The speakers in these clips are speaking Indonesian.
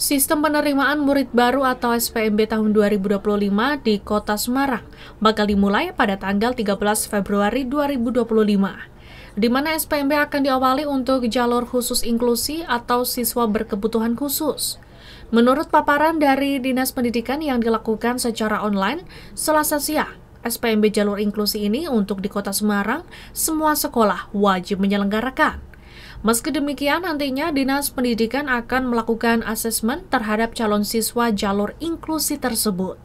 Sistem penerimaan murid baru atau SPMB tahun 2025 di Kota Semarang bakal dimulai pada tanggal 13 Februari 2025, di mana SPMB akan diawali untuk jalur khusus inklusi atau siswa berkebutuhan khusus. Menurut paparan dari Dinas Pendidikan yang dilakukan secara online, Selasa siang, SPMB jalur inklusi ini untuk di Kota Semarang, semua sekolah wajib menyelenggarakan. Meski demikian, nantinya Dinas Pendidikan akan melakukan asesmen terhadap calon siswa jalur inklusi tersebut,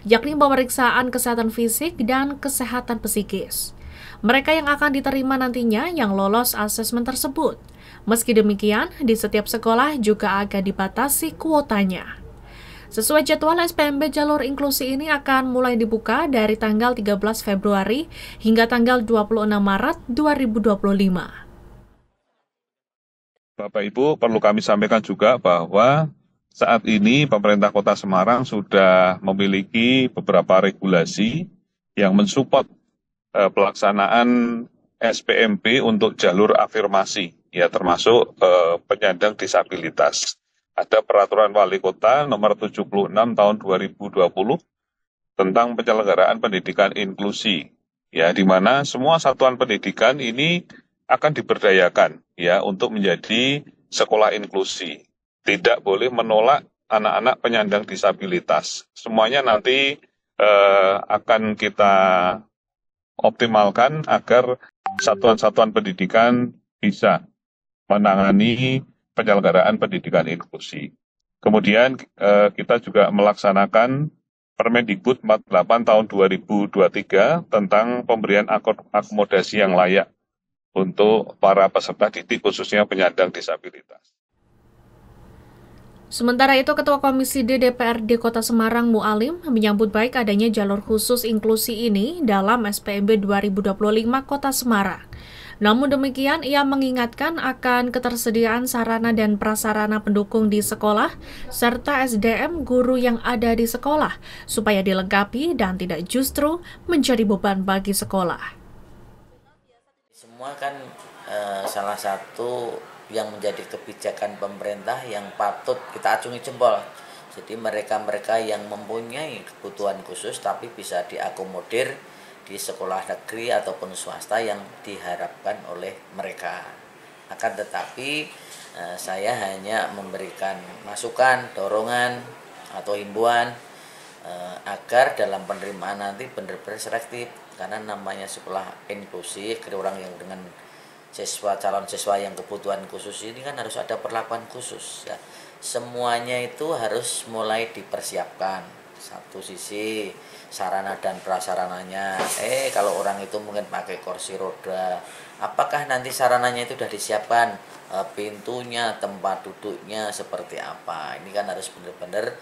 yakni pemeriksaan kesehatan fisik dan kesehatan psikis. Mereka yang akan diterima nantinya yang lolos asesmen tersebut. Meski demikian, di setiap sekolah juga akan dibatasi kuotanya. Sesuai jadwal, SPMB jalur inklusi ini akan mulai dibuka dari tanggal 13 Februari hingga tanggal 26 Maret 2025. Bapak Ibu, perlu kami sampaikan juga bahwa saat ini pemerintah Kota Semarang sudah memiliki beberapa regulasi yang mensupport pelaksanaan SPMB untuk jalur afirmasi, ya termasuk penyandang disabilitas. Ada Peraturan Wali Kota nomor 76 tahun 2020 tentang penyelenggaraan pendidikan inklusi, ya di mana semua satuan pendidikan ini akan diberdayakan ya untuk menjadi sekolah inklusi. Tidak boleh menolak anak-anak penyandang disabilitas. Semuanya nanti akan kita optimalkan agar satuan-satuan pendidikan bisa menangani penyelenggaraan pendidikan inklusi. Kemudian kita juga melaksanakan Permendikbud 48 tahun 2023 tentang pemberian akomodasi yang layak untuk para peserta didik khususnya penyandang disabilitas. Sementara itu, Ketua Komisi D DPRD Kota Semarang Mu'alim menyambut baik adanya jalur khusus inklusi ini dalam SPMB 2025 Kota Semarang. Namun demikian, ia mengingatkan akan ketersediaan sarana dan prasarana pendukung di sekolah, serta SDM guru yang ada di sekolah, supaya dilengkapi dan tidak justru menjadi beban bagi sekolah. Semua kan salah satu yang menjadi kebijakan pemerintah yang patut kita acungi jempol. Jadi mereka-mereka yang mempunyai kebutuhan khusus tapi bisa diakomodir di sekolah negeri ataupun swasta yang diharapkan oleh mereka. Akan tetapi saya hanya memberikan masukan, dorongan atau himbauan agar dalam penerimaan nanti benar-benar selektif, karena namanya sekolah inklusi, orang yang dengan calon siswa yang kebutuhan khusus ini kan harus ada perlakuan khusus ya. Semuanya itu harus mulai dipersiapkan. Satu sisi sarana dan prasarananya, kalau orang itu mungkin pakai kursi roda, apakah nanti sarananya itu sudah disiapkan, pintunya, tempat duduknya seperti apa? Ini kan harus benar-benar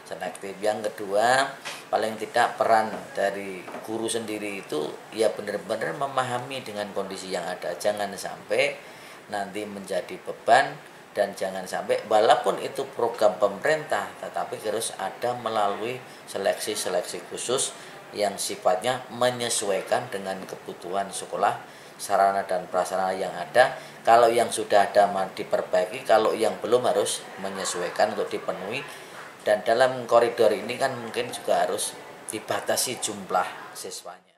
selektif. Yang kedua, paling tidak peran dari guru sendiri itu ya benar-benar memahami dengan kondisi yang ada. Jangan sampai nanti menjadi beban, dan jangan sampai walaupun itu program pemerintah tetapi harus ada melalui seleksi-seleksi khusus yang sifatnya menyesuaikan dengan kebutuhan sekolah, sarana dan prasarana yang ada. Kalau yang sudah ada diperbaiki, kalau yang belum harus menyesuaikan untuk dipenuhi. Dan dalam koridor ini kan mungkin juga harus dibatasi jumlah siswanya.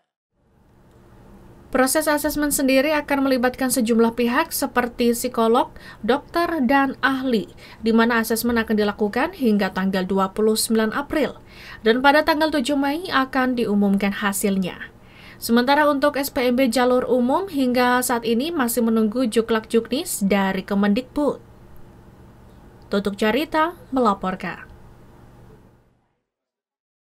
Proses asesmen sendiri akan melibatkan sejumlah pihak seperti psikolog, dokter, dan ahli, di mana asesmen akan dilakukan hingga tanggal 29 April, dan pada tanggal 7 Mei akan diumumkan hasilnya. Sementara untuk SPMB jalur umum hingga saat ini masih menunggu juklak juknis dari Kemendikbud. Tutuk Carita melaporkan.